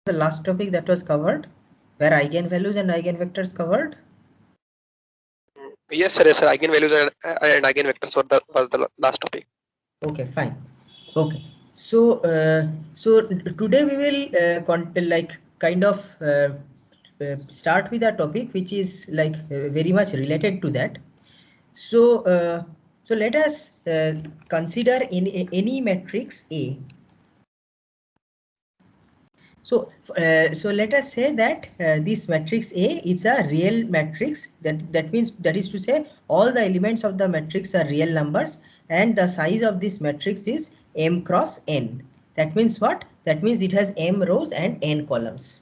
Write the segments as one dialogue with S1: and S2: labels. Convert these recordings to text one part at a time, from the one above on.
S1: the last topic that was covered, where eigenvalues and eigenvectors covered?
S2: Yes, sir. Yes, sir. Eigenvalues and eigenvectors was the last topic.
S1: Okay, fine. Okay, so today we will start with a topic which is very much related to that. So so let us consider in any matrix A. So so let us say that this matrix A is a real matrix. That means, that is to say, all the elements of the matrix are real numbers, and the size of this matrix is m cross n. That means what? That means it has m rows and n columns.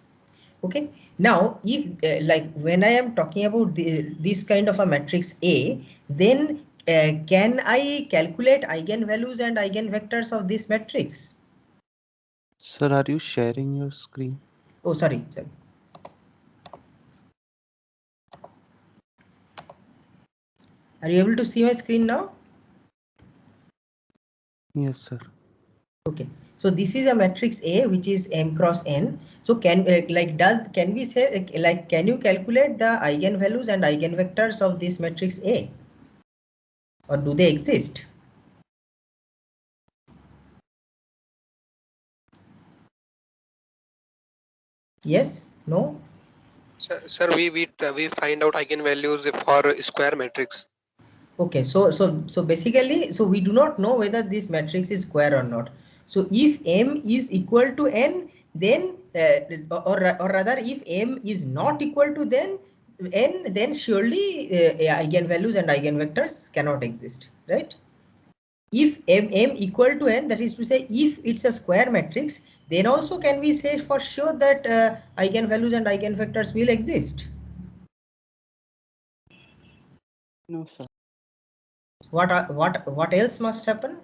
S1: Okay. Now, if like when I am talking about this kind of a matrix A, then can I calculate eigenvalues and eigenvectors of this matrix?
S3: Sir, are you sharing your screen?
S1: Oh, sorry. Are you able to see my screen now?
S3: Yes, sir.
S1: Okay. So this is a matrix A which is m cross n. So can we say can you calculate the eigenvalues and eigenvectors of this matrix A, or do they exist? Yes? No?
S2: Sir, we find out eigenvalues for square matrix.
S1: Okay, so basically, so we do not know whether this matrix is square or not. So if m is equal to n, then or rather, if m is not equal to n, then surely eigenvalues and eigenvectors cannot exist, right? If m equal to n, that is to say, if it's a square matrix, then also can we say for sure that eigenvalues and eigenvectors will exist?
S3: No, sir.
S1: What else must happen?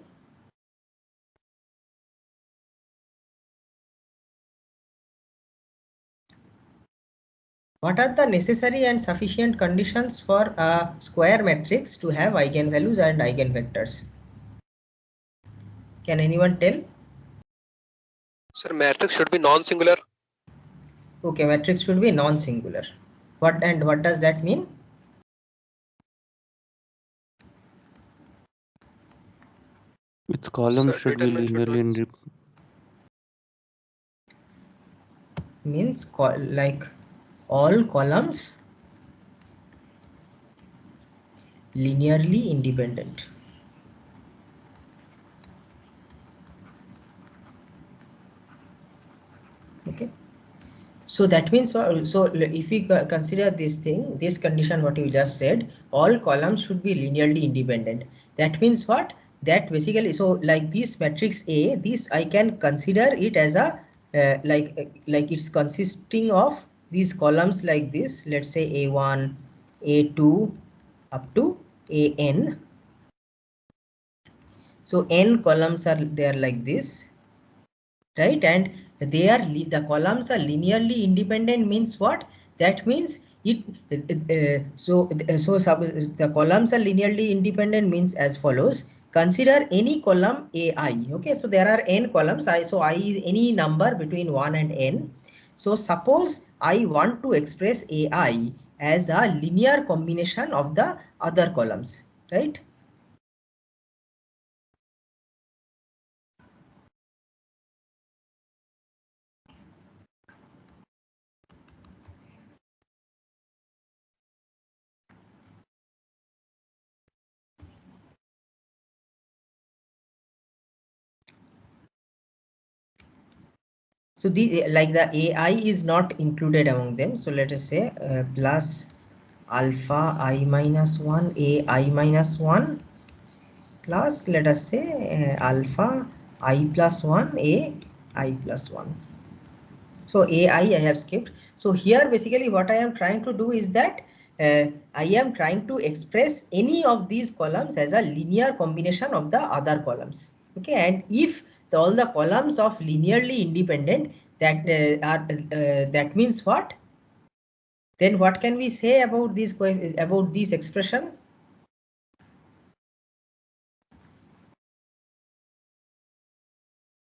S1: What are the necessary and sufficient conditions for a square matrix to have eigenvalues and eigenvectors? Can anyone tell?
S2: Sir, matrix should be non-singular.
S1: Okay, matrix should be non-singular. What does that mean?
S3: Its column
S2: Sir,
S3: should be
S2: determinant should
S3: linearly
S2: not.
S3: independent.
S1: Means like all columns linearly independent. Okay. So that means, so if we consider this thing, this condition, what you just said, all columns should be linearly independent. That means what? That basically, so like this matrix A, this I can consider it as a like it's consisting of these columns like this. Let's say A1, A2 up to AN. So n columns are there like this, right? And they are the columns are linearly independent. Means what? That means the columns are linearly independent means as follows. Consider any column ai. Okay, so there are n columns. I is any number between 1 and n. So suppose I want to express ai as a linear combination of the other columns, right? So the like the AI is not included among them. So let us say plus alpha I minus 1 AI minus 1 plus, let us say, alpha I plus 1 AI plus 1. So I have skipped. So here basically what I am trying to do is that I am trying to express any of these columns as a linear combination of the other columns. Okay, and if all the columns of linearly independent, that that means what? Then what can we say about this expression?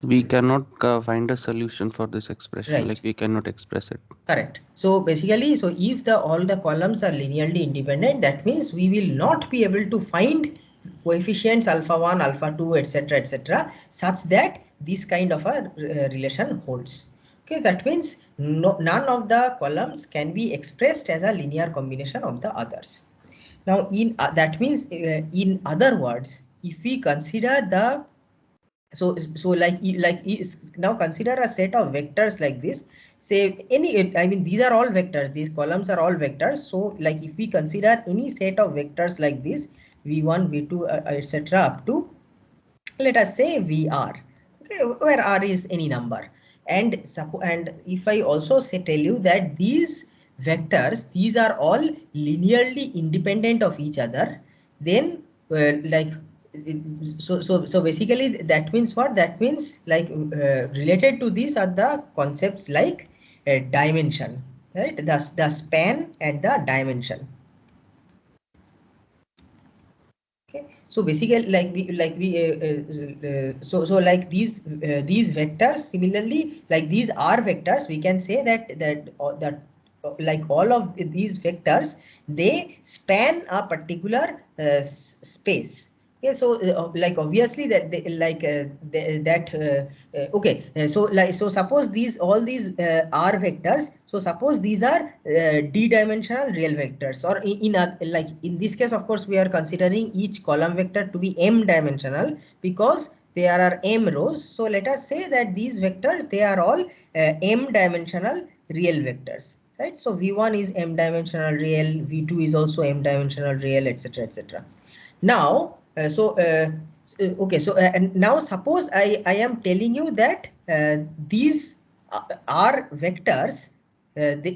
S3: We cannot find a solution for this expression.
S1: Right.
S3: Like we cannot express it.
S1: Correct. So basically, so if the all the columns are linearly independent, that means we will not be able to find coefficients alpha 1, alpha 2, etc., such that this kind of a relation holds. Okay, that means none of the columns can be expressed as a linear combination of the others. Now, that means in other words, if we consider the now consider a set of vectors like this. Say I mean these are all vectors, these columns are all vectors. So like if we consider any set of vectors like this, v1, v2, etc. up to, let us say, vr, okay, where r is any number. And if I also tell you that these vectors, these are all linearly independent of each other, then so basically that means what? That means like related to these are the concepts like dimension, right? The span and the dimension. Okay, so basically so like these vectors, similarly like these are vectors, we can say that like all of these vectors, they span a particular space. Okay, so like obviously that they, like that okay, so suppose all these are vectors. So suppose these are d-dimensional real vectors, or like in this case, of course, we are considering each column vector to be m-dimensional because there are m rows. So let us say that these vectors, they are all m-dimensional real vectors, right? So v1 is m-dimensional real, v2 is also m-dimensional real, etc. Now okay, so and now suppose I am telling you that these are vectors,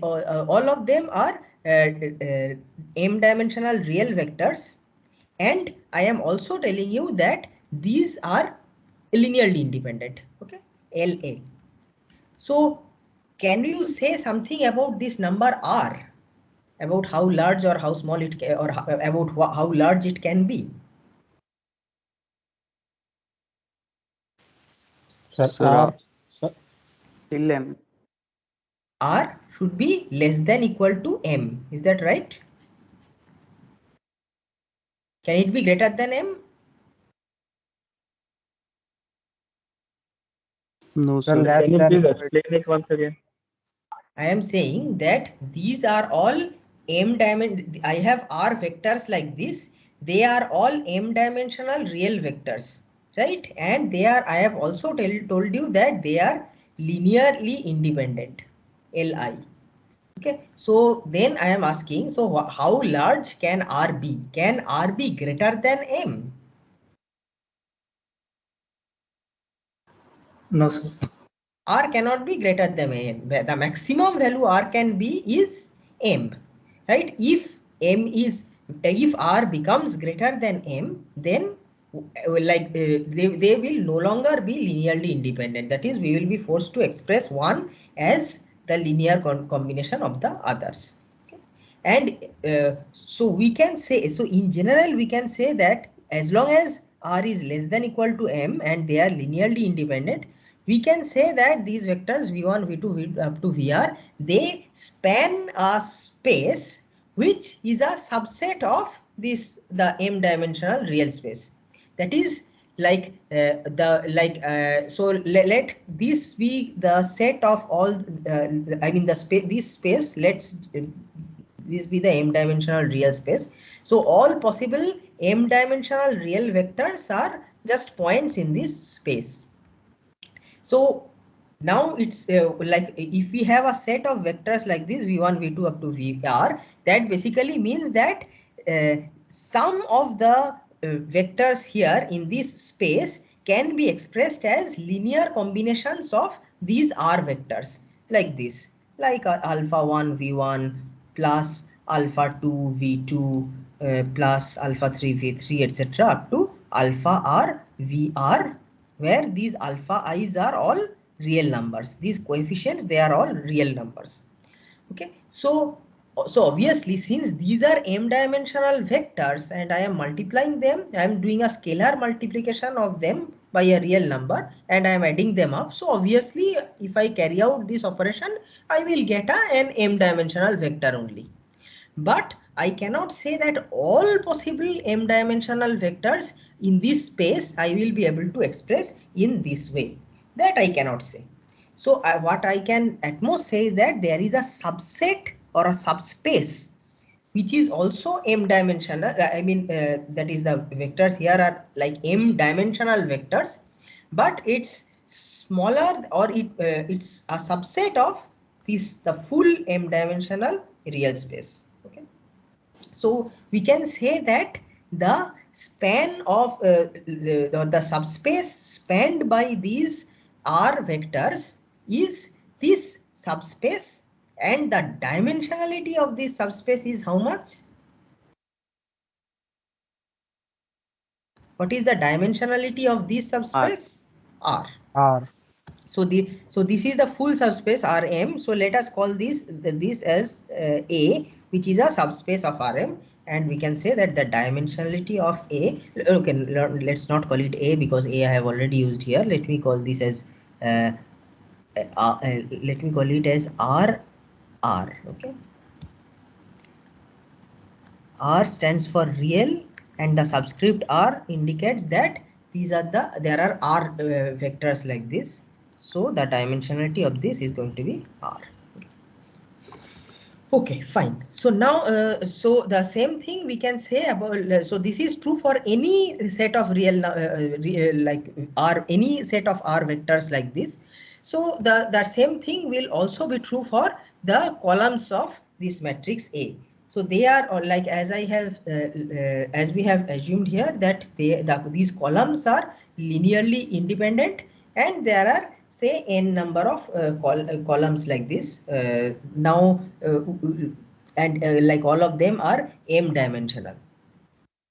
S1: all of them are m-dimensional real vectors, and I am also telling you that these are linearly independent. Okay, LA. So can you say something about this number r, about how large or how small it can, or about how large it can be?
S3: Sir,
S4: Till m.
S1: R should be less than equal to m. Is that right? Can it be greater than m?
S3: no,
S4: Sir,
S3: sir.
S4: can you please explain it once again?
S1: I am saying that these are all m dimension. I have r vectors like this. They are all m dimensional real vectors, right? And they are, I have also told you that they are linearly independent, Li. Okay, so then I am asking, so how large can R be? Can R be greater than m?
S4: No, sir.
S1: R cannot be greater than m. The maximum value R can be is m, right? If R becomes greater than m, then they will no longer be linearly independent. That is, we will be forced to express one as the linear combination of the others. Okay? And so we can say, so in general we can say that as long as R is less than equal to m and they are linearly independent, we can say that these vectors v1, v2, up to vr, they span a space which is a subset of the m-dimensional real space. That is like so let this be the set of all I mean the space, this space, let's this be the m-dimensional real space. So all possible m-dimensional real vectors are just points in this space. So now it's like if we have a set of vectors like this, v1, v2 up to vr, that basically means that some of the vectors here in this space can be expressed as linear combinations of these r vectors like this, like alpha 1 v1 plus alpha 2 v2 plus alpha 3 v3, etc. up to alpha r vr, where these alpha i's are all real numbers. These coefficients, they are all real numbers. Okay, so obviously, since these are m-dimensional vectors and I am multiplying them, I am doing a scalar multiplication of them by a real number and I am adding them up. So obviously if I carry out this operation, I will get an m dimensional vector only. But I cannot say that all possible m dimensional vectors in this space I will be able to express in this way. That I cannot say. So what I can at most say is that there is a subset or a subspace which is also m dimensional. That is, the vectors here are like m dimensional vectors, but it's smaller, or it's a subset of the full m dimensional real space. Okay, so we can say that the span of the subspace spanned by these R vectors is this subspace, and the dimensionality of this subspace is how much? What is the dimensionality of this subspace? R. So this is the full subspace Rm. So let us call this as A, which is a subspace of Rm, and we can say that the dimensionality of A. Okay, let's not call it A because A I have already used here. Let me call this as let me call it as R. Okay. R stands for real, and the subscript R indicates that there are R vectors like this. So the dimensionality of this is going to be R. Okay, fine. So now, so the same thing we can say about, so this is true for any set of like R, any set of R vectors like this. So the same thing will also be true for the columns of this matrix A. So they are like, as I have, as we have assumed here, that these columns are linearly independent, and there are, say, n number of columns like this. Now and like all of them are m dimensional.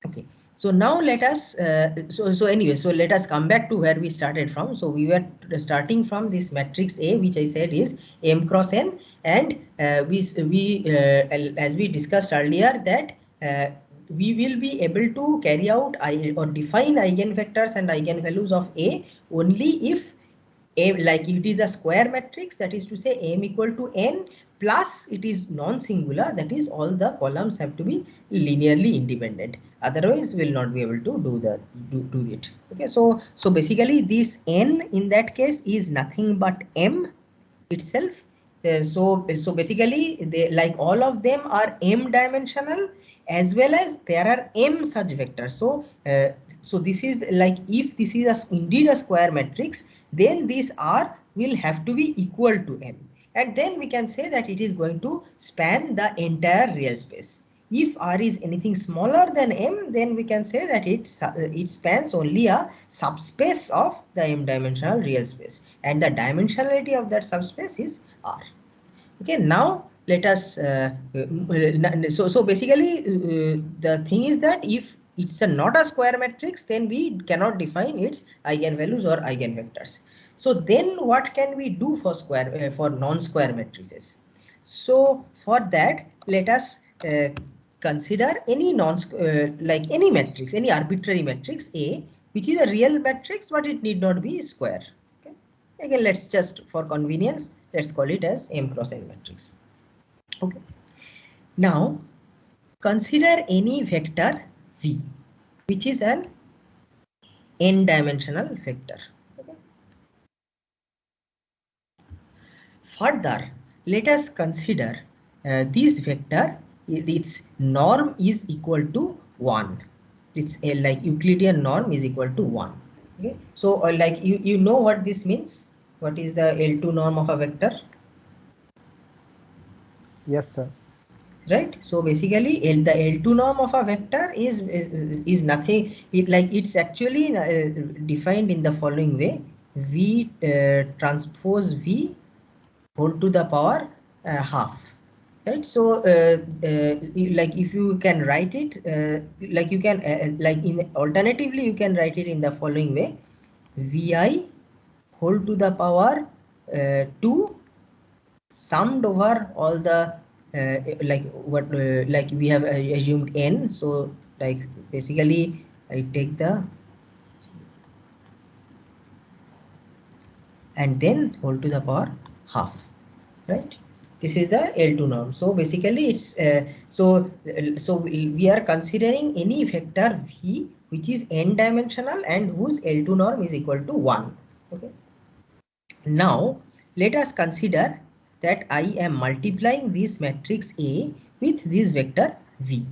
S1: Okay, so now let us anyway, so let us come back to where we started from. So we were starting from this matrix A, which I said is m cross n, and as we discussed earlier, that we will be able to carry out or define eigenvectors and eigenvalues of A only if like it is a square matrix, that is to say m equal to n, plus it is non-singular, that is all the columns have to be linearly independent, otherwise we will not be able to do it. Okay, so basically this n in that case is nothing but m itself. So basically they, like all of them are m dimensional, as well as there are m such vectors. So this is like, if this is indeed a square matrix, then this R will have to be equal to m, and then we can say that it is going to span the entire real space. If R is anything smaller than m, then we can say that it spans only a subspace of the m dimensional real space, and the dimensionality of that subspace is R. Okay, now let us so basically the thing is that if it's not a square matrix, then we cannot define its eigenvalues or eigenvectors. So then what can we do for for non-square matrices? So for that, let us consider any like any matrix, any arbitrary matrix A, which is a real matrix, but it need not be square. Okay, again, let's just, for convenience, let's call it as m cross n matrix. Okay, now consider any vector V, which is an n dimensional vector. Okay. Further, let us consider this vector, its norm is equal to 1. It's like Euclidean norm is equal to 1. Okay, so like you know what this means. What is the L2 norm of a vector?
S4: Yes, sir.
S1: Right, so basically the L2 norm of a vector is nothing, it's actually defined in the following way: V transpose V whole to the power half. Right, so like if you can write it like, you can alternatively you can write it in the following way: Vi whole to the power 2 summed over all the like we have assumed n. So like basically I take the and then whole to the power half, right? This is the L2 norm. So basically it's so we are considering any vector v which is n dimensional and whose L2 norm is equal to 1. Okay. Now let us consider that I am multiplying this matrix A with this vector v,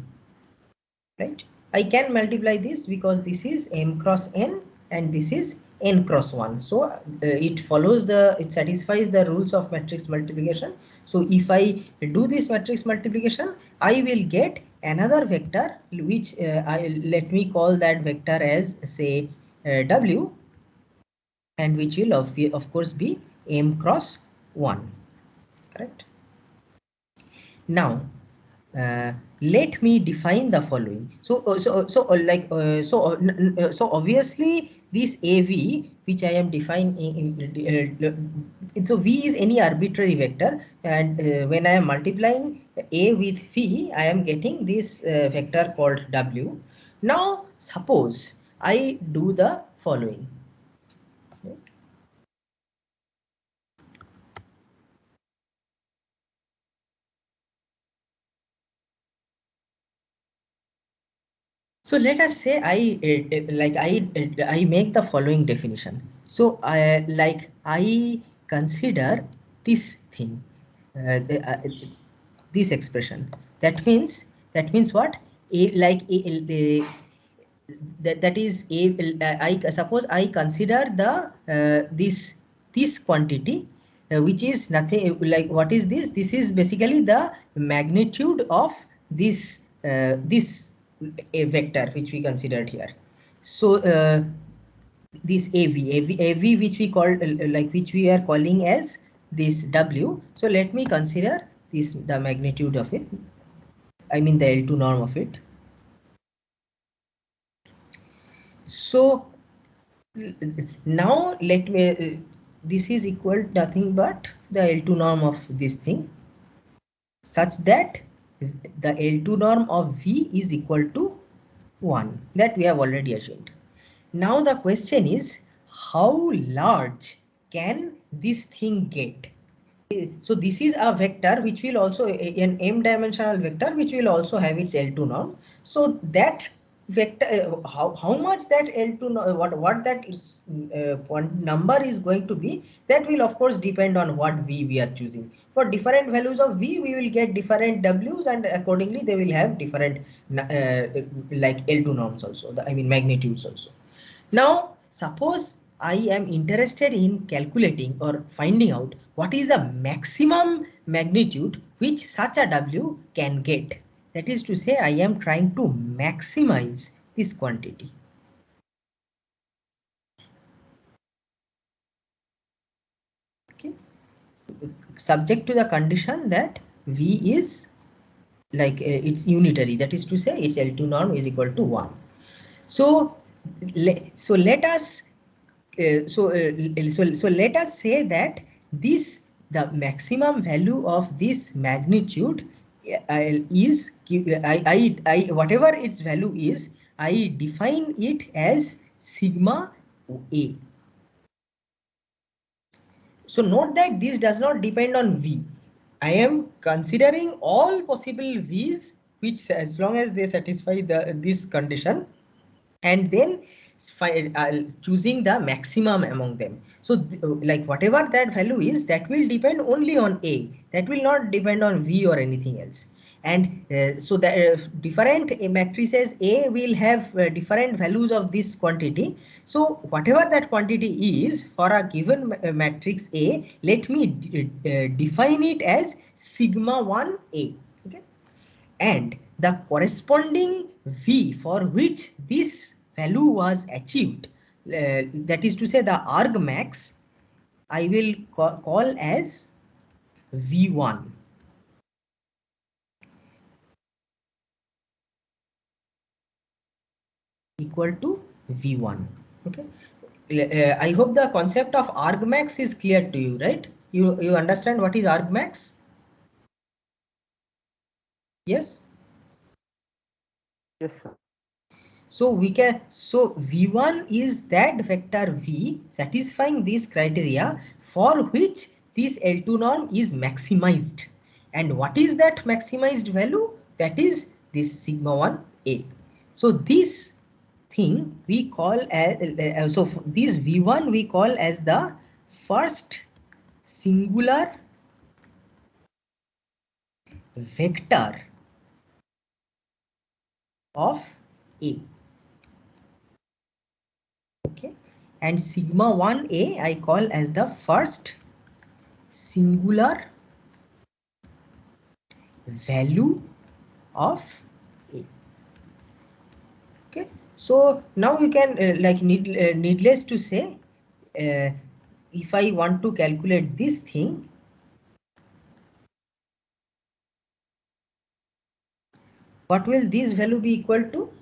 S1: right? I can multiply this because this is m cross n and this is n cross 1. So it satisfies the rules of matrix multiplication. So if I do this matrix multiplication, I will get another vector which let me call that vector as say w, and which will of course be m cross 1, correct? Now let me define the following. So obviously this AV which I am defining so V is any arbitrary vector, and when I am multiplying A with V, I am getting this vector called W. Now suppose I do the following. So let us say I make the following definition. So I consider this thing, this expression. That means what? That is I suppose I consider the this quantity which is nothing like what is this? This is basically the magnitude of this a vector which we considered here. So this AV which we call which we are calling as this W. So let me consider this the magnitude of it. I mean the L2 norm of it. So now let me this is equal to nothing but the L2 norm of this thing, such that the L2 norm of V is equal to 1, that we have already assumed. Now the question is, how large can this thing get? So this is a vector which will also an m dimensional vector which will also have its L2 norm. So that vector how much that L2 what that is one number is going to be, that will of course depend on what v we are choosing. For different values of v we will get different w's, and accordingly they will have different like L2 norms also, I mean magnitudes also. Now suppose I am interested in calculating or finding out what is the maximum magnitude which such a W can get. That is to say, I am trying to maximize this quantity. Okay. Subject to the condition that V is it's unitary. That is to say, its L2 norm is equal to 1. So let us so let us say that the maximum value of this magnitude is whatever its value is, I define it as sigma A. So note that this does not depend on V. I am considering all possible V's which, as long as they satisfy this condition, and then choosing the maximum among them. So like whatever that value is, that will depend only on A, that will not depend on V or anything else. And so the different matrices A will have different values of this quantity. So whatever that quantity is for a given matrix A, let me define it as sigma 1 A. Okay. And the corresponding V for which this value was achieved, that is to say the argmax, I will call as V1. Equal to V1. Okay. I hope the concept of argmax is clear to you, right? You understand what is argmax? Yes.
S4: Yes, sir.
S1: So we can, so V1 is that vector V satisfying this criteria for which this L2 norm is maximized. And what is that maximized value? That is this sigma 1a. So this thing we call as, so this V1 we call as the first singular vector of A. Okay, and sigma 1a I call as the first singular value of A. Okay, so now we can needless to say, if I want to calculate this thing, what will this value be equal to?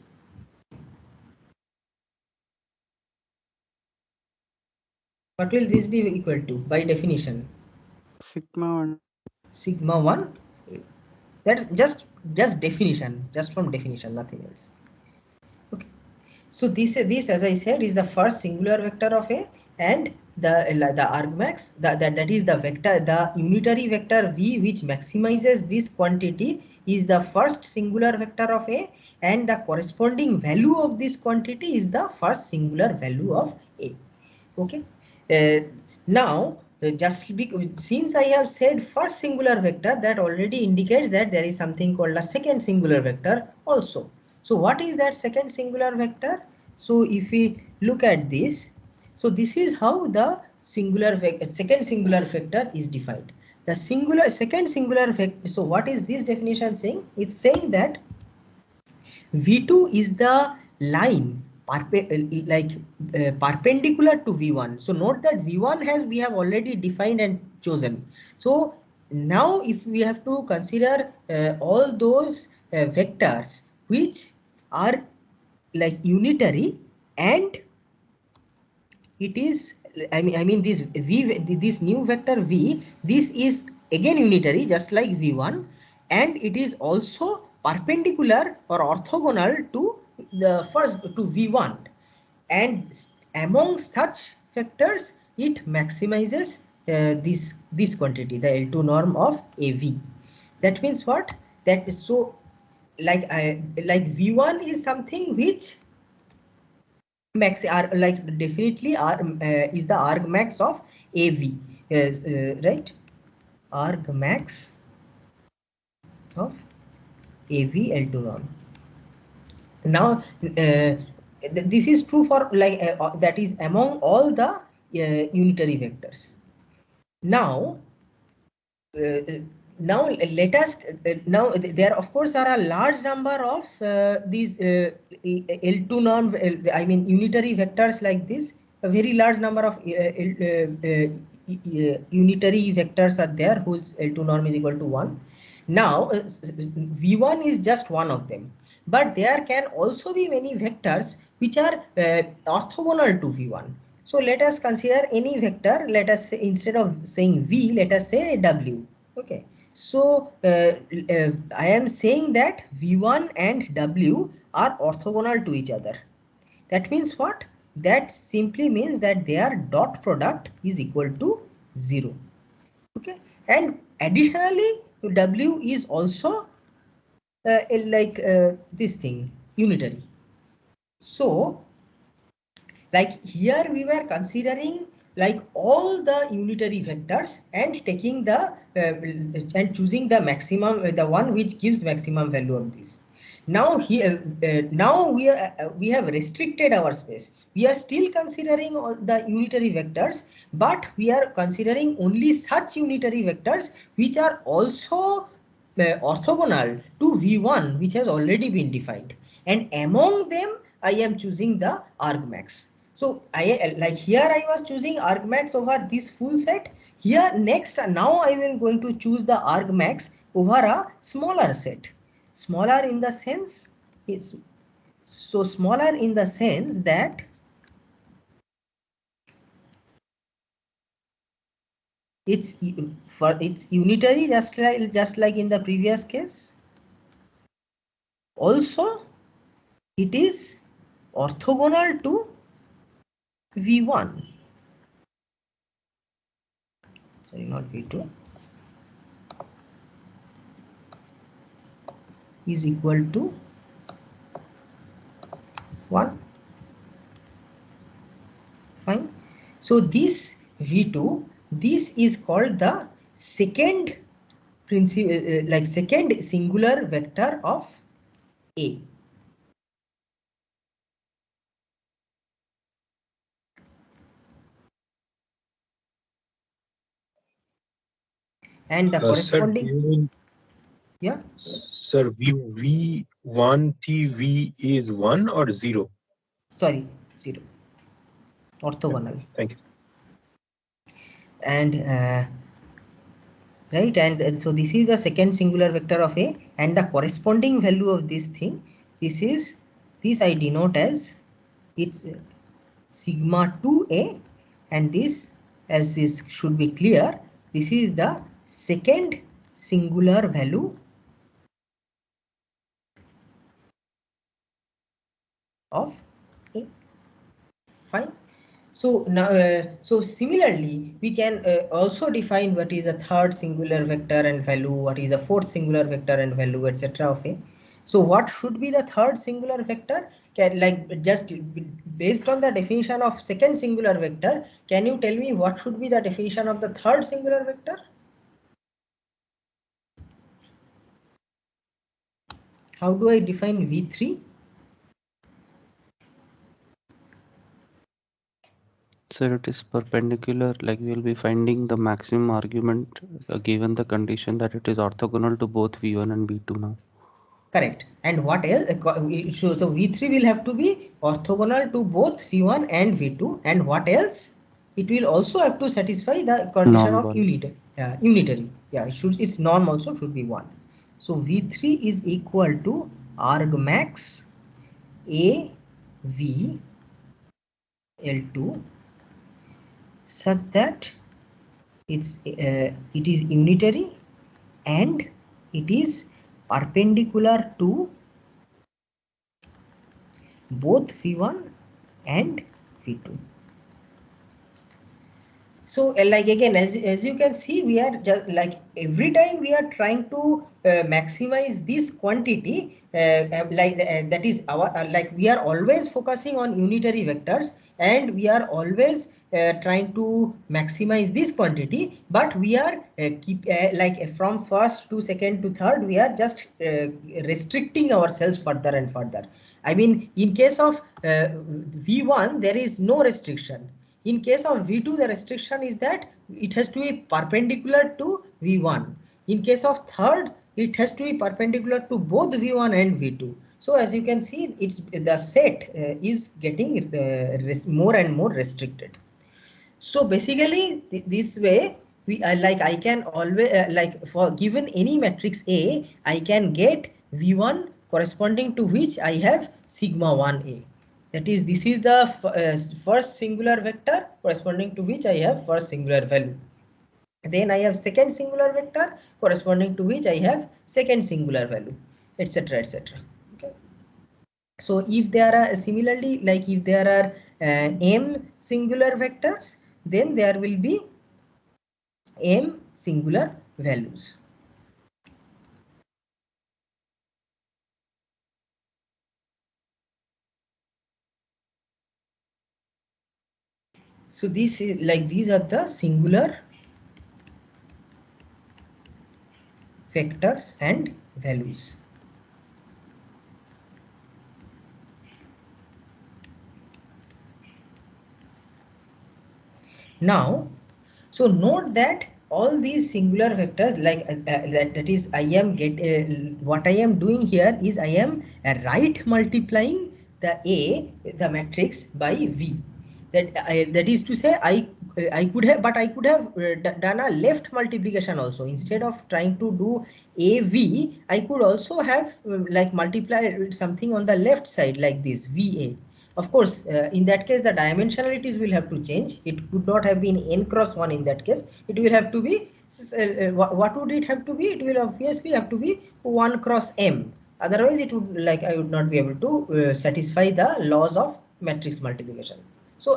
S1: What will this be equal to by definition?
S4: Sigma 1.
S1: Sigma 1. That's just definition, just from definition, nothing else. Okay, so this as I said is the first singular vector of A, and the argmax, that is the vector, the unitary vector V which maximizes this quantity is the first singular vector of A, and the corresponding value of this quantity is the first singular value of A. Okay, now since I have said first singular vector, that already indicates that there is something called a second singular vector also. So what is that second singular vector? So if we look at this, so this is how the second singular vector is defined. The second singular vector. So what is this definition saying? It's saying that V2 is the line perpendicular to V1. So note that V1 we have already defined and chosen. So now if we have to consider all those vectors which are like unitary, and it is, I mean this V, this new vector V, this is again unitary just like V1, and it is also perpendicular or orthogonal to the first to V1, and among such vectors it maximizes this quantity, the L2 norm of AV. That means what? That is, so like V1 is something which max are definitely are is the argmax of AV, right? Argmax of AV L2 norm. Now this is true for that is among all the unitary vectors. Now now let us now there of course are a large number of these L2 norm, I mean unitary vectors like this. A very large number of unitary vectors are there whose L2 norm is equal to 1. Now V1 is just one of them, but there can also be many vectors which are orthogonal to V1. So let us consider any vector. Let us say, instead of saying V, let us say W. Okay. So I am saying that V1 and W are orthogonal to each other. That means what? That simply means that their dot product is equal to 0. Okay. And additionally, W is also this thing, unitary. So like here we were considering like all the unitary vectors and taking the and choosing the maximum, the one which gives maximum value of this. Now here now we have restricted our space. We are still considering all the unitary vectors, but we are considering only such unitary vectors which are also orthogonal to V1, which has already been defined, and among them I am choosing the argmax. So I like here I was choosing argmax over this full set. Here next now I am going to choose the argmax over a smaller set. Smaller in the sense is, so smaller in the sense that it's unitary just like in the previous case. Also it is orthogonal to V1. Sorry, not V2. Is equal to 1. Fine. So this V2, this is called the second principal, like second singular vector of A. And the corresponding,
S5: Sir, do you mean,
S1: yeah.
S5: sir, V1 TV is 1 or 0?
S1: Sorry, 0. Orthogonal.
S5: Thank you.
S1: And right, and so this is the second singular vector of A, and the corresponding value of this thing, this I denote as it's sigma 2A, and this, as this should be clear, this is the second singular value of A. Fine. So now, so similarly, we can also define what is a third singular vector and value, what is a fourth singular vector and value, etc. of A. So what should be the third singular vector? Can, like, just based on the definition of second singular vector, can you tell me what should be the definition of the third singular vector? How do I define V3?
S3: Sir, it is perpendicular, like we will be finding the maximum argument given the condition that it is orthogonal to both V1 and V2 now.
S1: Correct. And what else? So V3 will have to be orthogonal to both V1 and V2. And what else? It will also have to satisfy the condition
S3: Norm
S1: of
S3: one.
S1: unitary. Yeah, its norm also should be 1. So V3 is equal to argmax A V L2 such that it is unitary and it is perpendicular to both V1 and V2. So like again, as you can see, we are just like every time we are trying to maximize this quantity, that is our like we are always focusing on unitary vectors, and we are always trying to maximize this quantity, but we are like from first to second to third, we are just restricting ourselves further and further. I mean, in case of V1, there is no restriction. In case of V2, the restriction is that it has to be perpendicular to V1. In case of third, it has to be perpendicular to both V1 and V2. So as you can see, it's the set is getting more and more restricted. So basically, this way we I can always like for given any matrix A, I can get V1 corresponding to which I have sigma 1A. That is, this is the first singular vector corresponding to which I have first singular value. Then I have second singular vector corresponding to which I have second singular value, etc., etc. Okay. So if there are similarly, like if there are m singular vectors, then there will be m singular values. So this is like these are the singular vectors and values. Now, so note that all these singular vectors, like that is I am what I am doing here is I am right multiplying the matrix by V. That is to say, I could have, but I could have done a left multiplication also. Instead of trying to do AV, I could also have like multiply something on the left side like this VA. Of course, in that case, the dimensionalities will have to change. It could not have been n cross 1 in that case. It will have to be, what would it have to be? It will obviously have to be 1 cross m. Otherwise it would, like, I would not be able to satisfy the laws of matrix multiplication. So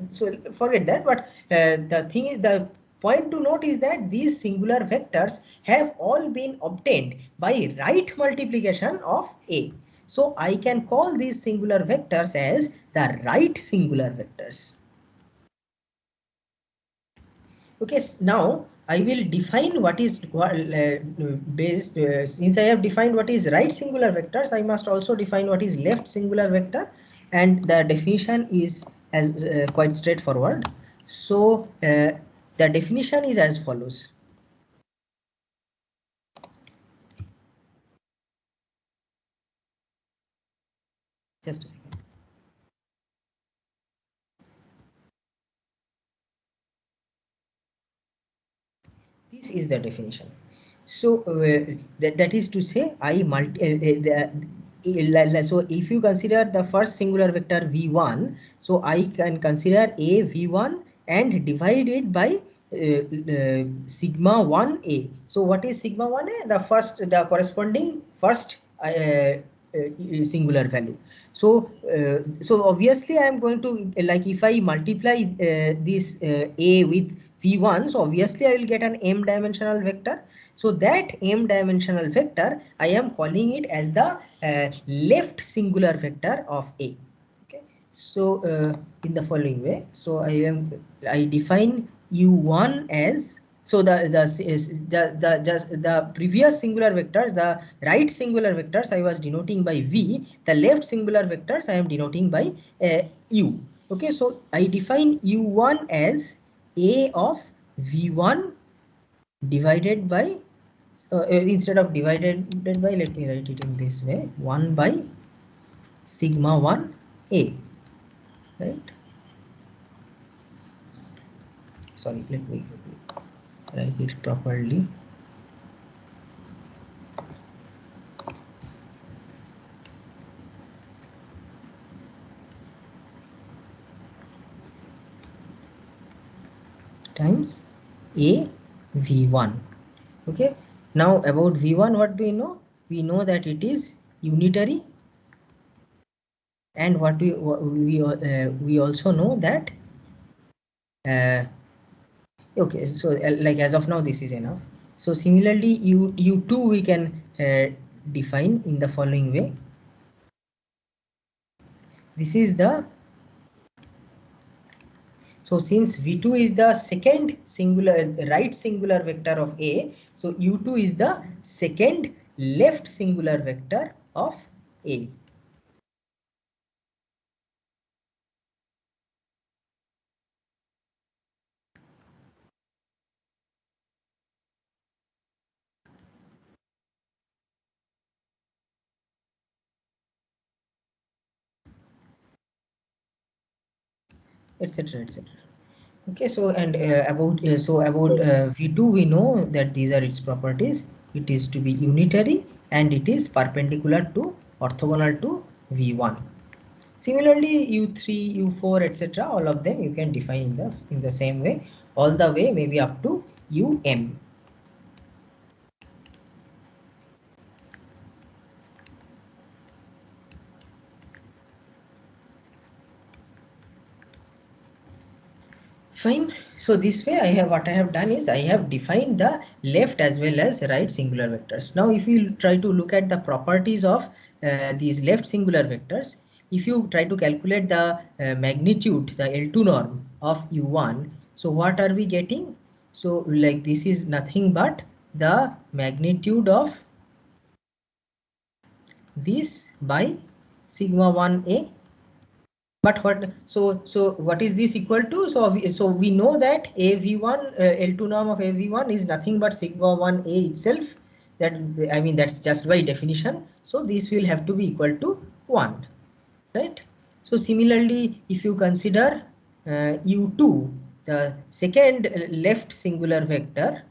S1: so forget that. But the thing is, the point to note is that these singular vectors have all been obtained by right multiplication of A. So I can call these singular vectors as the right singular vectors. Okay, now I will define what is based. Since I have defined what is right singular vectors, I must also define what is left singular vector, and the definition is as quite straightforward. So the definition is as follows. Just a second. This is the definition. So that is to say, I so if you consider the first singular vector v1, so I can consider a v1 and divide it by sigma 1a. So what is sigma 1a? The corresponding first singular value. So so obviously I am going to, like, if I multiply this a with v1, so obviously I will get an m dimensional vector. So that m dimensional vector, I am calling it as the left singular vector of A. Okay. So in the following way, so I define u1 as, so the previous singular vectors, the right singular vectors, I was denoting by v. The left singular vectors I am denoting by u. Okay, so I define u1 as a of v1 divided by, instead of divided by, let me write it in this way, 1 by sigma 1 a, right? Sorry, let me write it properly. Times a v1. Okay, now about v1, what do we know? We know that it is unitary, and what we also know that okay, so like as of now this is enough. So similarly u2 we can define in the following way. This is the, so since v2 is the second singular right singular vector of A, so u2 is the second left singular vector of A. Etc, etc. Okay, so and about v2 we know that these are its properties. It is to be unitary and it is perpendicular to, orthogonal to v1. Similarly u3, u4, etc, all of them you can define in the same way, all the way maybe up to um. Fine. So this way what I have done is I have defined the left as well as right singular vectors. Now if you try to look at the properties of these left singular vectors, if you try to calculate the magnitude, the L2 norm of u1, so what are we getting? So like this is nothing but the magnitude of this by sigma 1a. But what is this equal to? So we know that AV1 L2 norm of AV1 is nothing but sigma 1a itself. That, I mean, that's just by definition. So this will have to be equal to 1, right? So similarly, if you consider U2, the second left singular vector,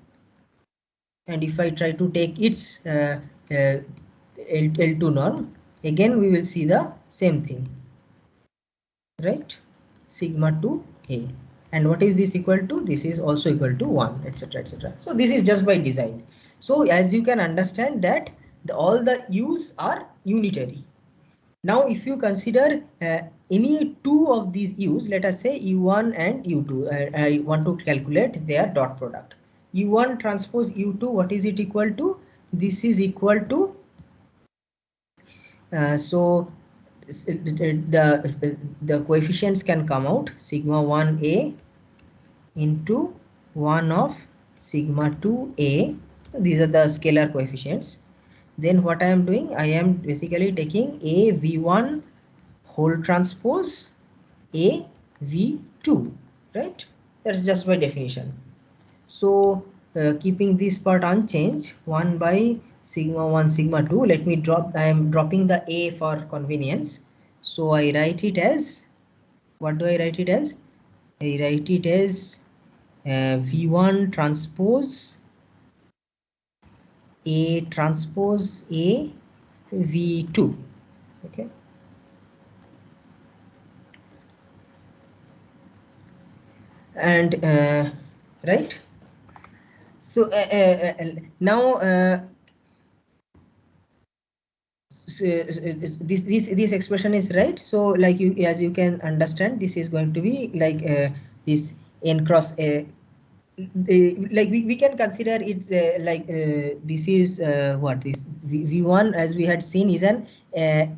S1: and if I try to take its L2 norm, again we will see the same thing, right? Sigma 2a. And what is this equal to? This is also equal to 1, etc, etc. So this is just by design. So as you can understand that all the u's are unitary. Now, if you consider any two of these u's, let us say u1 and u2, I want to calculate their dot product. u1 transpose u2, what is it equal to? This is equal to, so the coefficients can come out sigma 1a into 1 of sigma 2a. These are the scalar coefficients. Then what I am doing, I am basically taking a v1 whole transpose a v2, right? That's just by definition. So keeping this part unchanged, 1 by sigma 1 sigma 2, let me drop, I am dropping the a for convenience. So I write it as, what do I write it as? I write it as v1 transpose a transpose a v2, okay. And right, so now this expression is right. So like you, as you can understand, this is going to be like this n cross a, like we can consider it's like this is what this v1, as we had seen, is an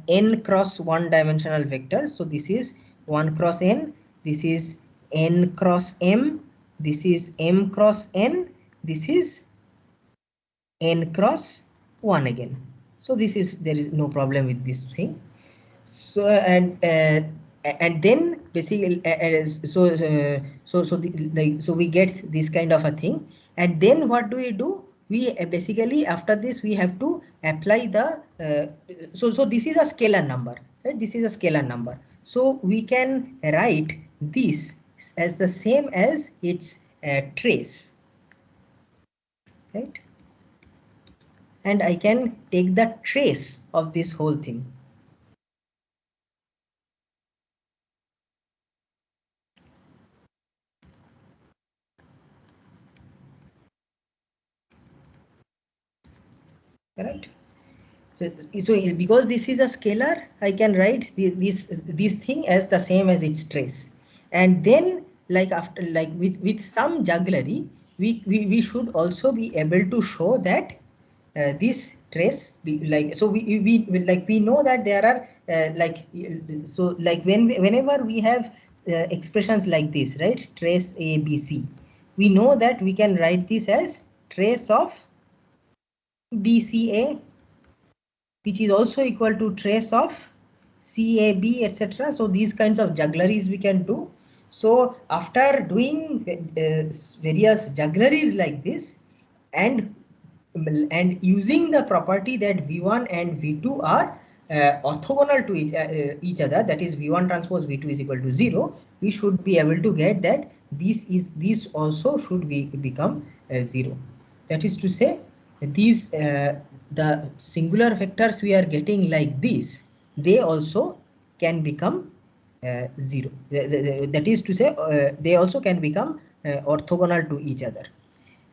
S1: n cross one dimensional vector. So this is 1 cross n, this is n cross m, this is m cross n, this is n cross 1 again. So this is, there is no problem with this thing. So and then basically so we get this kind of a thing. And then what do? We basically, after this, we have to apply the so this is a scalar number, right? This is a scalar number. So we can write this as the same as its trace, right? And I can take the trace of this whole thing. Correct? So because this is a scalar, I can write this thing as the same as its trace. And then like after, like with some jugglery, we should also be able to show that this trace be like, so we like, we know that there are like, so like whenever we have expressions like this, right, trace a b c, we know that we can write this as trace of bca, which is also equal to trace of CAB, etc. So these kinds of juggleries we can do. So after doing various juggleries like this, and using the property that V1 and V2 are orthogonal to each other, that is V1 transpose V2 is equal to 0, we should be able to get that this also should become 0. That is to say, these the singular vectors we are getting like this, they also can become 0. That is to say, they also can become orthogonal to each other.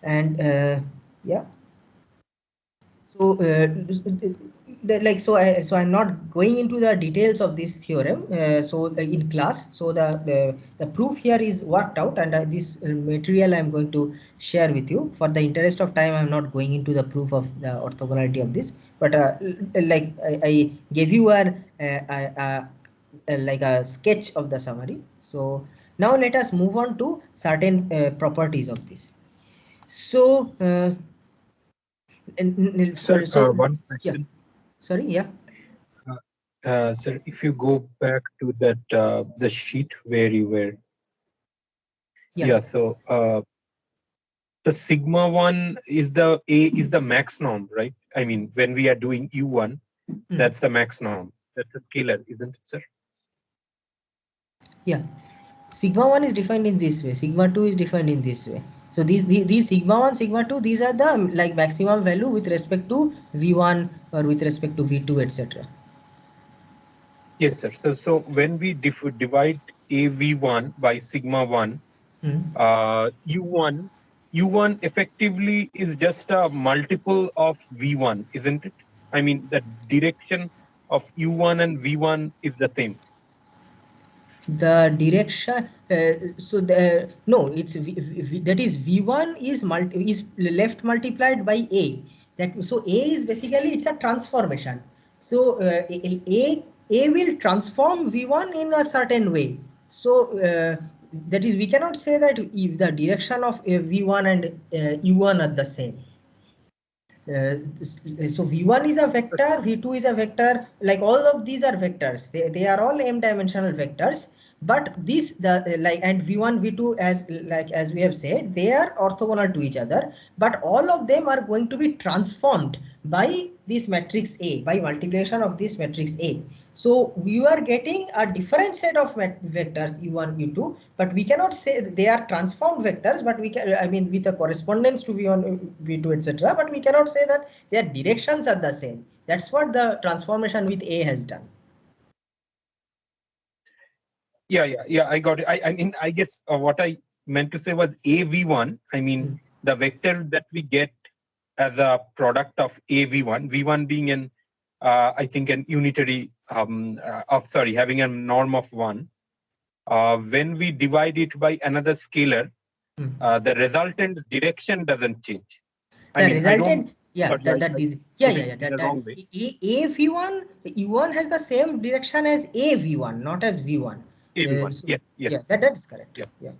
S1: And yeah. So so I'm not going into the details of this theorem in class. So the proof here is worked out, and this material I'm going to share with you. For the interest of time, I'm not going into the proof of the orthogonality of this, but like I gave you like a sketch of the summary. So now let us move on to certain properties of this. So
S5: Sir, one
S1: yeah,
S5: question.
S1: sorry, yeah.
S5: Sir, if you go back to that the sheet where you were,
S1: Yeah.
S5: so the sigma 1 is the max norm, right? I mean, when we are doing u1, that's the max norm. That's a scalar, isn't it, sir?
S1: Yeah. Sigma 1 is defined in this way. Sigma 2 is defined in this way. So these sigma 1, sigma 2, these are the like maximum value with respect to V1 or with respect to V2, etc.
S5: Yes, sir. So when we divide AV1 by sigma 1, U1 effectively is just a multiple of V1, isn't it? I mean, the direction of U1 and V1 is the same.
S1: The direction, so the no, it's that is V1 is left multiplied by A. That so A is basically it's a transformation. So A will transform V1 in a certain way. So that is, we cannot say that if the direction of V1 and U1 are the same. So V1 is a vector, V2 is a vector, like all of these are vectors. They are all m dimensional vectors, but this and V1, V2, as we have said, they are orthogonal to each other, but all of them are going to be transformed by this matrix A, by multiplication of this matrix A. So we are getting a different set of vectors U1, U2, but we cannot say they are transformed vectors, but we can, I mean, with a correspondence to V1, V2, etc. But we cannot say that their directions are the same. That's what the transformation with A has done.
S5: Yeah, I got it. I mean, I guess what I meant to say was AV1. I mean, the vector that we get as a product of AV1, V1 being an, I think, an unitary having a norm of 1. When we divide it by another scalar, the resultant direction doesn't change.
S1: The resultant, yeah,
S5: wrong way.
S1: AV1, U1 has the same direction as AV1, not as V1.
S5: AV1,
S1: So,
S5: yes.
S1: Yeah, that's correct.
S5: Yeah.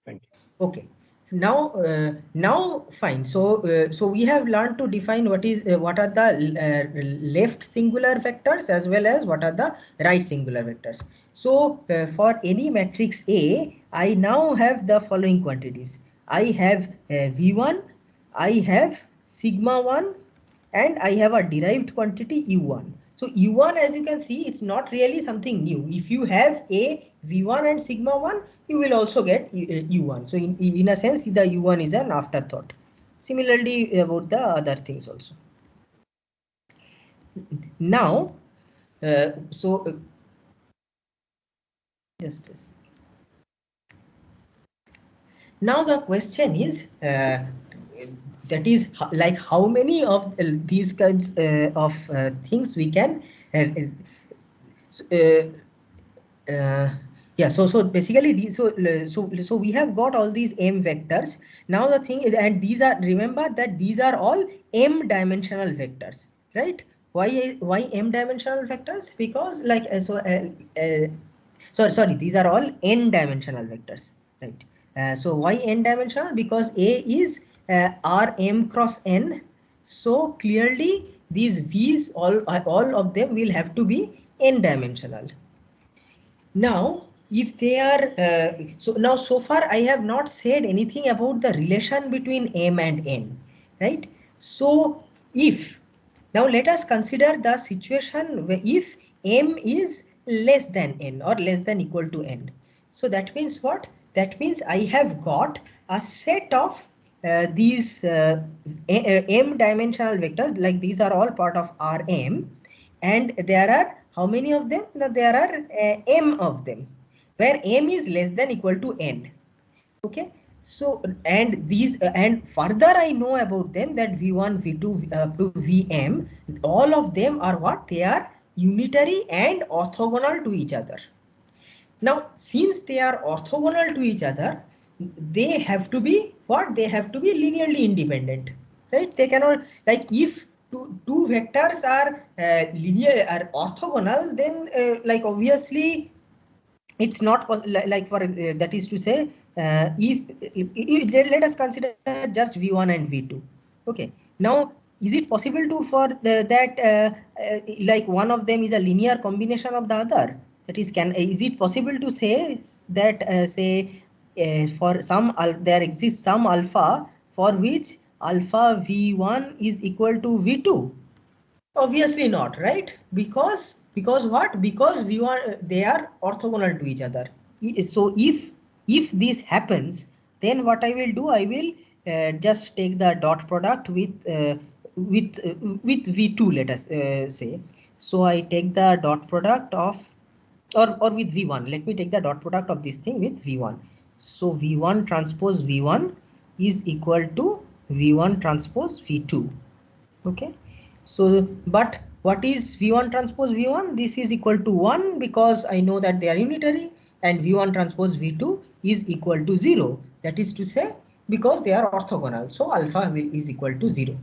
S5: Thank you.
S1: Okay. Now fine. So we have learned to define what are the left singular vectors as well as what are the right singular vectors. So for any matrix A, I now have the following quantities. I have V1, I have sigma 1, and I have a derived quantity U1. So U1, as you can see, it's not really something new. If you have a V1 and sigma 1, you will also get U1. So in a sense, the U1 is an afterthought. Similarly about the other things also. Now, just a second. Now the question is, that is like how many of these kinds of things we can yeah, so basically these, so we have got all these m vectors. Now the thing is, and these are, remember that these are all m dimensional vectors, right? Why m dimensional vectors? Because like sorry, these are all n dimensional vectors, right? So why n dimensional? Because A is Rm cross n. So clearly these V's, all of them will have to be n dimensional. Now, if they are, so far I have not said anything about the relation between m and n, right? So now let us consider the situation where if m is less than n or less than equal to n. So that means what? That means I have got a set of these m dimensional vectors, like these are all part of Rm, and there are how many of them? There are m of them, where m is less than equal to n. Okay, so and these and further I know about them that v1, v2 up to vm, all of them are what? They are unitary and orthogonal to each other. Now, since they are orthogonal to each other, they have to be what? They have to be linearly independent, right? They cannot, like if two vectors are linear, are orthogonal, then like obviously it's not like for that is to say let us consider just v1 and v2. Okay, now is it possible to for like one of them is a linear combination of the other? That is, is it possible to say that for some there exists some alpha for which alpha v1 is equal to v2? Obviously not, right? Because what? Because they are orthogonal to each other. So if this happens, then what I will do, I will just take the dot product with v2, let us say. So I take the dot product of or with v1. Let me take the dot product of this thing with v1. So v1 transpose v1 is equal to v1 transpose v2. Okay. So, but what is V1 transpose V1? This is equal to 1 because I know that they are unitary, and V1 transpose V2 is equal to 0. That is to say, because they are orthogonal. So alpha is equal to 0.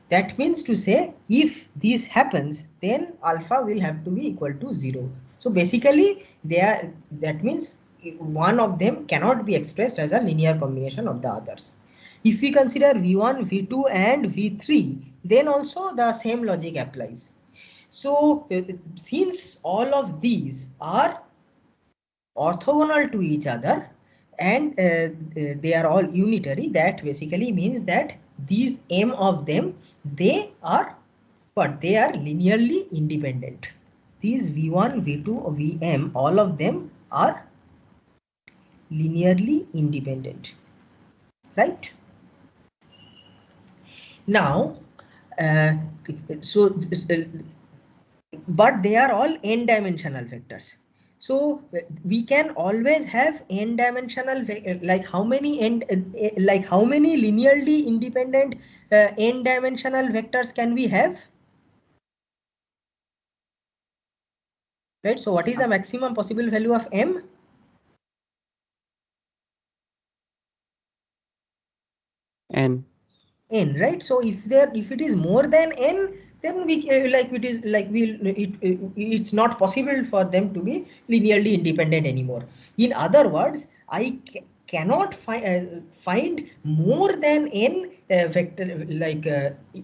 S1: That means to say, if this happens, then alpha will have to be equal to 0. So basically, that means one of them cannot be expressed as a linear combination of the others. If we consider V1, V2 and V3, then also the same logic applies. So since all of these are orthogonal to each other and they are all unitary, that basically means that these m of them, they are what? They are linearly independent. These V1, V2, Vm, all of them are linearly independent, right? Now, but they are all n-dimensional vectors. So we can always have n-dimensional, like how many linearly independent n-dimensional vectors can we have? Right. So what is the maximum possible value of m?
S3: N.
S1: N, right? So if it is more than n, then we it's not possible for them to be linearly independent anymore. In other words, I cannot find more than n vector, like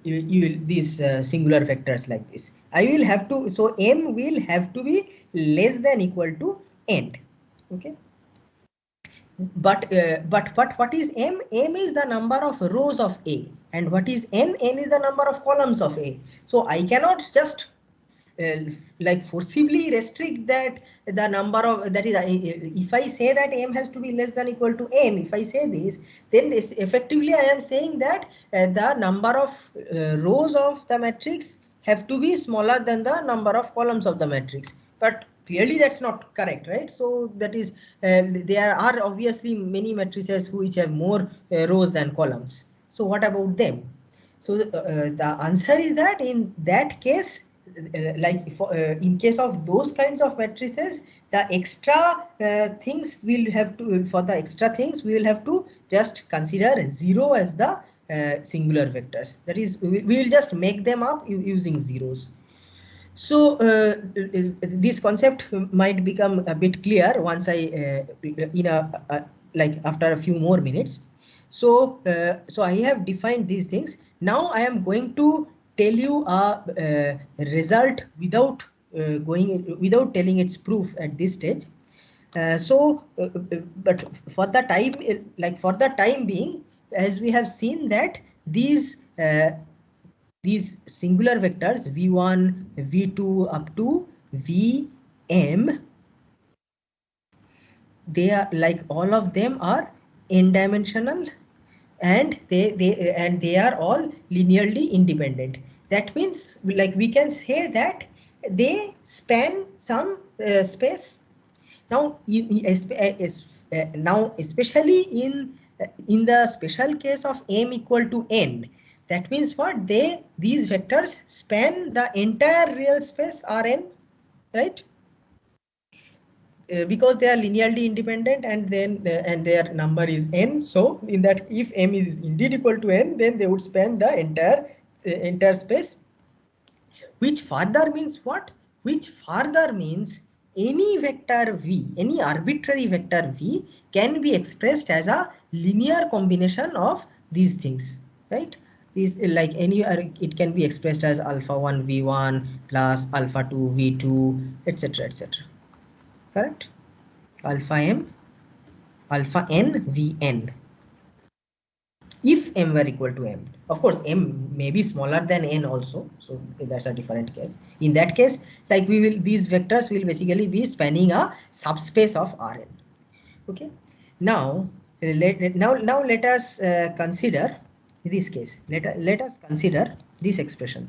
S1: these singular vectors like this. I will have to, so m will have to be less than equal to n. Okay. But what is m? M is the number of rows of A, and what is n? N is the number of columns of A. So I cannot just like forcibly restrict that the number of, that is, if I say that m has to be less than equal to n, if I say this, then this effectively I am saying that the number of rows of the matrix have to be smaller than the number of columns of the matrix. But clearly that's not correct, right? So that is, there are obviously many matrices which have more rows than columns. So what about them? So the answer is that in that case, in case of those kinds of matrices, the extra things will have to, for the extra things we will have to just consider 0 as the singular vectors. That is, we will just make them up using zeros. So this concept might become a bit clear once I like after a few more minutes. So so I have defined these things. Now I am going to tell you a result without without telling its proof at this stage. But for the time, for the time being, as we have seen that these singular vectors v1, v2 up to vm, they are, like, all of them are n-dimensional, and they are all linearly independent. That means, like, we can say that they span some space. Now now especially in the special case of m equal to n, that means what? These vectors span the entire real space Rn, right? Because they are linearly independent, and then and their number is n. So in that, if m is indeed equal to n, then they would span the entire space. Which further means what? Which further means any vector v, any arbitrary vector v, can be expressed as a linear combination of these things, right? Is like any, it can be expressed as alpha 1 v1 plus alpha 2 v2, etc., etc. Correct? Alpha m, alpha n vn, if m were equal to m. Of course m may be smaller than n also, so that's a different case. In that case, like, these vectors will basically be spanning a subspace of Rn. Okay. Now let us consider this case. Let us consider this expression.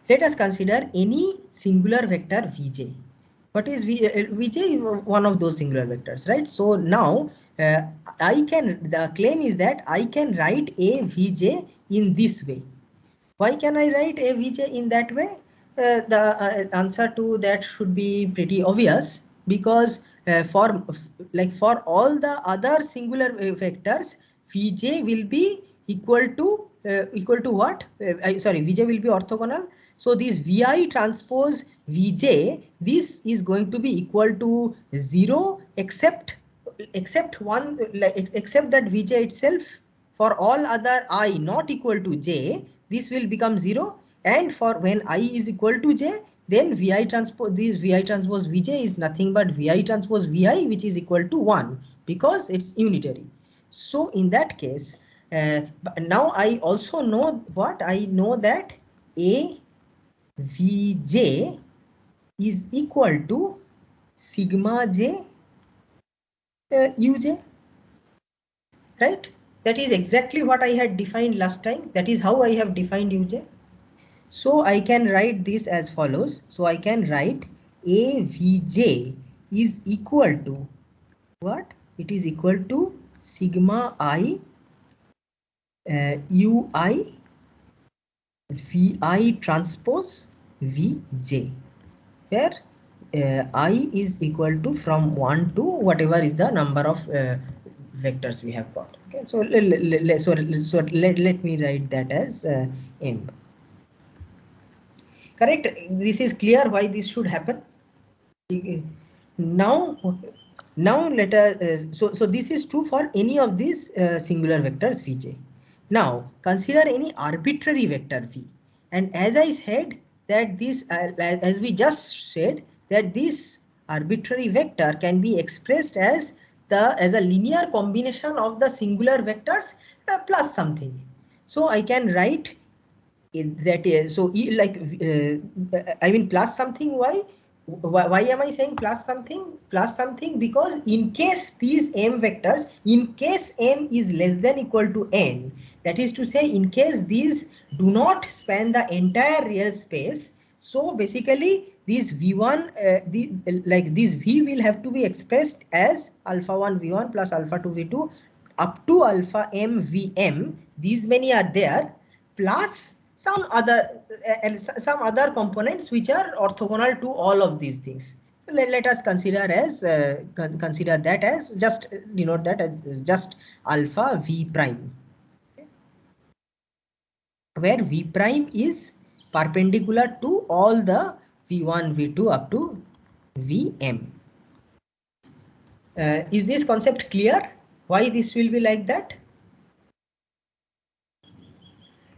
S1: Let us consider any singular vector vj. What is vj? One of those singular vectors, right? So now the claim is that I can write a Vj in this way. Why can I write a Vj in that way? The answer to that should be pretty obvious, because for all the other singular vectors, Vj will be equal to what? Vj will be orthogonal. So this Vi transpose Vj, this is going to be equal to 0 except one, except that Vj itself. For all other I not equal to j, this will become 0, and for when I is equal to j, then Vi transpose Vj is nothing but Vi transpose Vi, which is equal to 1, because it's unitary. So in that case, now I also know what? I know that a Vj is equal to sigma j uj, right? That is exactly what I had defined last time. That is how I have defined uj. So I can write this as follows. So I can write avj is equal to what? It is equal to sigma I ui vi transpose vj, where I is equal to from 1 to whatever is the number of vectors we have got. Okay, so let me write that as m. Correct. This is clear why this should happen. Now let us so this is true for any of these singular vectors Vj. Now consider any arbitrary vector v, and as I said that this as we just said that this arbitrary vector can be expressed as a linear combination of the singular vectors plus something. So I can write that is, so I mean plus something. Why am I saying plus something? Plus something because in case these m vectors, in case m is less than equal to n, that is to say in case these do not span the entire real space, so basically this v1 this v will have to be expressed as alpha 1 v1 plus alpha 2 v2 up to alpha m vm. These many are there, plus some other components which are orthogonal to all of these things. Let us consider that as just denote that as just alpha v prime, where v prime is perpendicular to all the v1 v2 up to vm. Is this concept clear? Why this will be like that?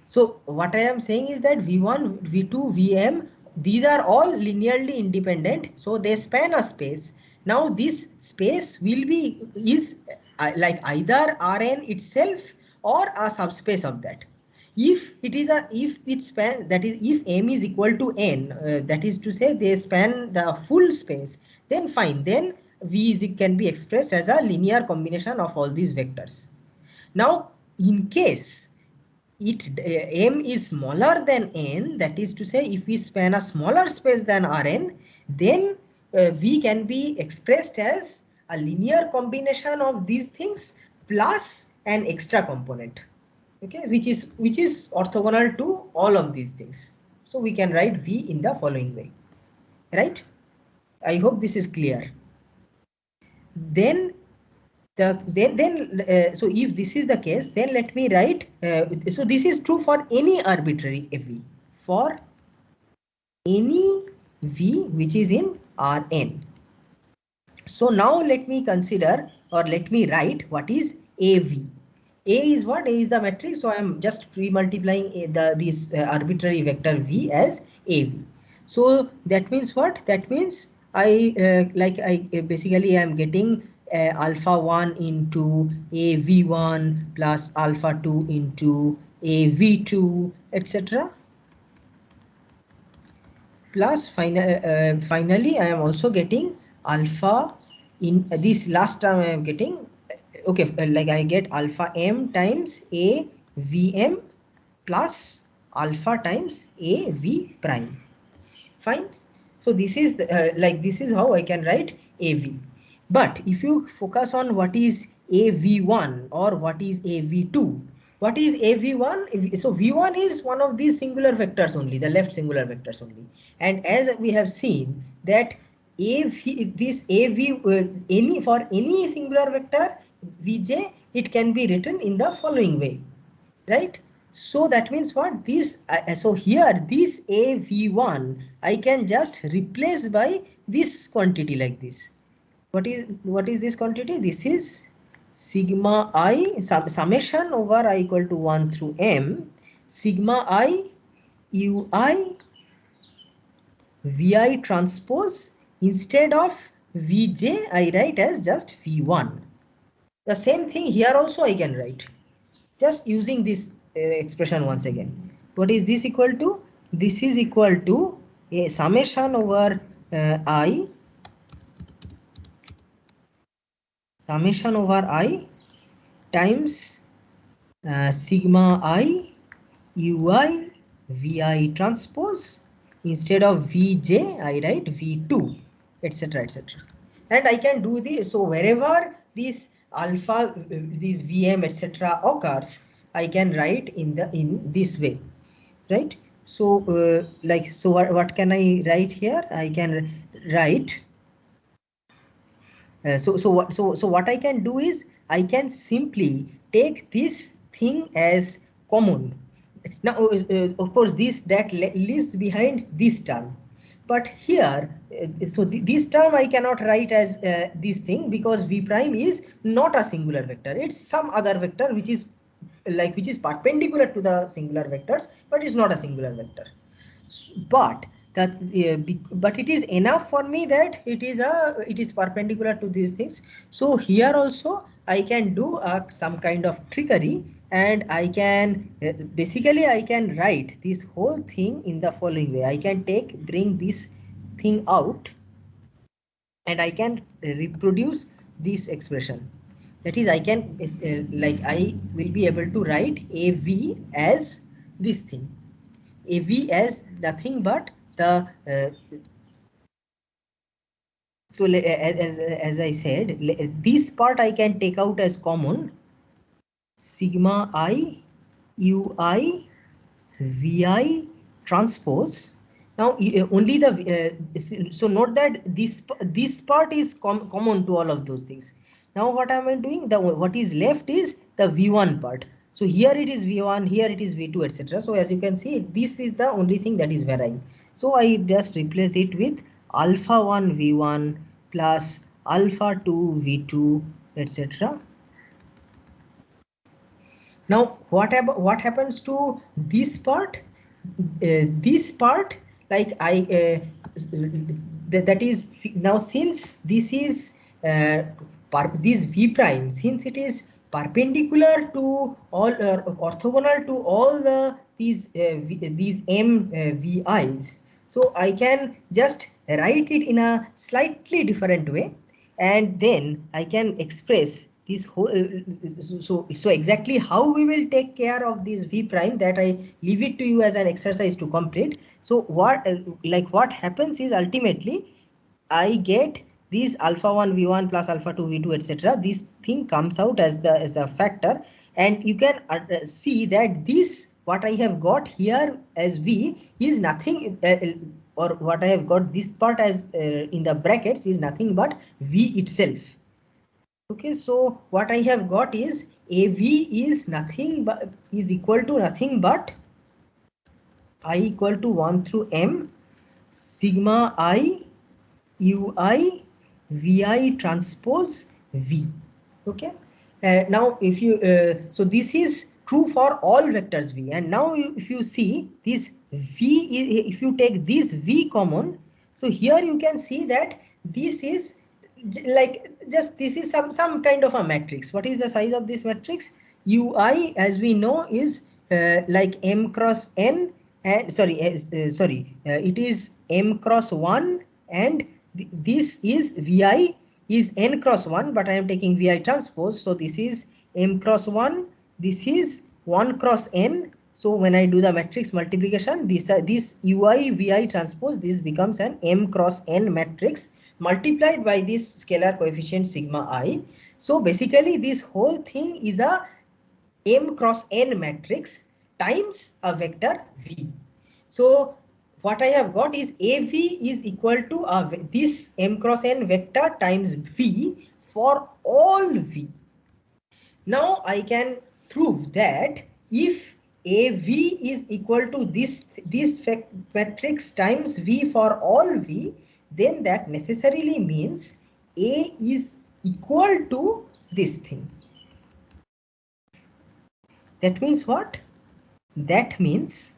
S1: So what I am saying is that v1, v2, vm, these are all linearly independent, so they span a space. Now this space will be like either Rn itself or a subspace of that. If it span, that is if m is equal to n, that is to say they span the full space, then fine, then v can be expressed as a linear combination of all these vectors. Now in case m is smaller than n, that is to say if we span a smaller space than Rn, then v can be expressed as a linear combination of these things plus an extra component, okay, which is orthogonal to all of these things. So we can write v in the following way, right? I hope this is clear. Then so if this is the case, then let me write, so this is true for any arbitrary v, for any v which is in Rn. So now let me consider, or let me write what is AV. A is what? A is the matrix, so I am just pre-multiplying this arbitrary vector v as AV. So that means what? That means I basically I am getting alpha 1 into AV1 plus alpha 2 into AV2, etc. Plus finally I am also getting alpha in this last term I am getting, okay, like I get alpha m times a vm plus alpha times a v prime. Fine. So this is this is how I can write AV. But if you focus on what is AV1 or what is AV2. What is AV1? So V1 is one of these singular vectors only, the left singular vectors only. And as we have seen that for any singular vector Vj, it can be written in the following way, right? So that means what this so here this AV1 I can just replace by this quantity like this. What is this quantity? This is sigma I summation over I equal to 1 through m sigma I ui vi transpose. Instead of Vj I write as just V1. The same thing here also I can write, just using this expression once again. What is this equal to? This is equal to a summation over I times sigma I ui vi transpose. Instead of Vj I write V2, etc, etc. And I can do this. So wherever this alpha, this Vm, etc occurs, I can write in this way, right? So so what can I write here? I can write so what I can do is I can simply take this thing as common. Now of course that leaves behind this term, but here this term I cannot write as this thing, because V prime is not a singular vector. It's some other vector which is perpendicular to the singular vectors, but it's not a singular vector. But but it is enough for me that it is perpendicular to these things. So here also I can do some kind of trickery, and I can basically I can write this whole thing in the following way. I can bring this thing out, and I can reproduce this expression. That is, I can I will be able to write AV as this thing. AV as nothing but the so as I said, this part I can take out as common, sigma I ui vi transpose. Now only the so note that this part is common to all of those things. Now what am I doing? What is left is the V1 part. So here it is V1, here it is V2, etc. So as you can see, this is the only thing that is varying. So I just replace it with alpha 1 V1 plus alpha 2 V2, etc. Now what happens to this part? This part, like that is now, since this is this V prime, since it is perpendicular to all orthogonal to all these m vi's, so I can just write it in a slightly different way, and then I can express this whole so exactly how we will take care of this V prime, that I leave it to you as an exercise to complete. So what happens is, ultimately I get these alpha 1 V1 plus alpha 2 V2, etc. This thing comes out as a factor, and you can see that this what I have got here as V is nothing or what I have got this part as in the brackets is nothing but V itself. Okay, so what I have got is AV is nothing but is equal to nothing but I equal to 1 through m sigma I ui vi transpose V. Okay, now if you so this is true for all vectors V, and now if you see this V, if you take this V common, so here you can see that this is this is some kind of a matrix. What is the size of this matrix? Ui, as we know, is like m cross n, and it is m cross 1, and this is Vi is n cross 1, but I am taking Vi transpose, so this is m cross 1, this is 1 cross n. So when I do the matrix multiplication, this Ui Vi transpose, this becomes an m cross n matrix multiplied by this scalar coefficient sigma I. So basically this whole thing is a M cross N matrix times a vector V. So what I have got is AV is equal to this M cross N vector times V for all V. Now I can prove that if AV is equal to this matrix times V for all V, then that necessarily means A is equal to this thing. That means what? That means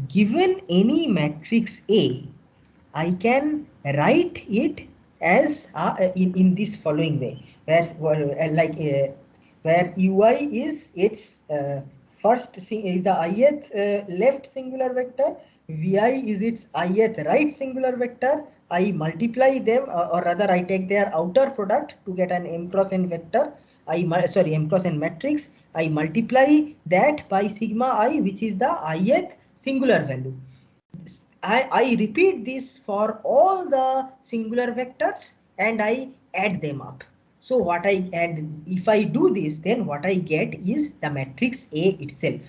S1: given any matrix A, I can write it as in this following way, where UI is its first is the ith left singular vector, Vi is its ith right singular vector. I multiply them, or rather I take their outer product to get an M cross N vector. M cross N matrix. I multiply that by sigma I, which is the ith singular value. I repeat this for all the singular vectors and I add them up. So what I add, if I do this, then what I get is the matrix A itself.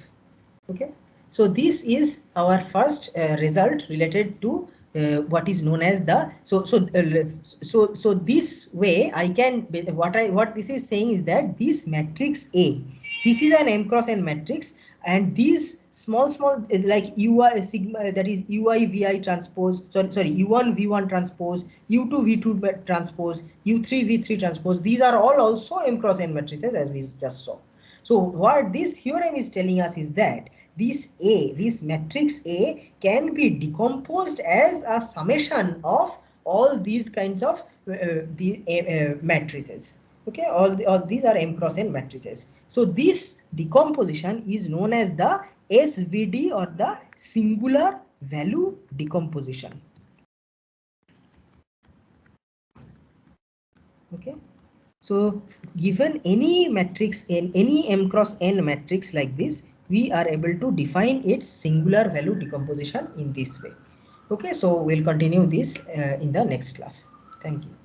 S1: Okay. So this is our first result related to what is known as the so this way I can what this is saying is that this matrix A, this is an M cross N matrix, and these small like UI sigma, that is UI Vi transpose, sorry U1 V1 transpose, U2 V2 transpose, U3 V3 transpose, these are all also M cross N matrices as we just saw. So what this theorem is telling us is that this matrix A can be decomposed as a summation of all these kinds of matrices. Okay, all these are M cross N matrices. So this decomposition is known as the SVD, or the singular value decomposition. Okay. So given any matrix in any M cross N matrix like this, we are able to define its singular value decomposition in this way. Okay, so we'll continue this in the next class. Thank you.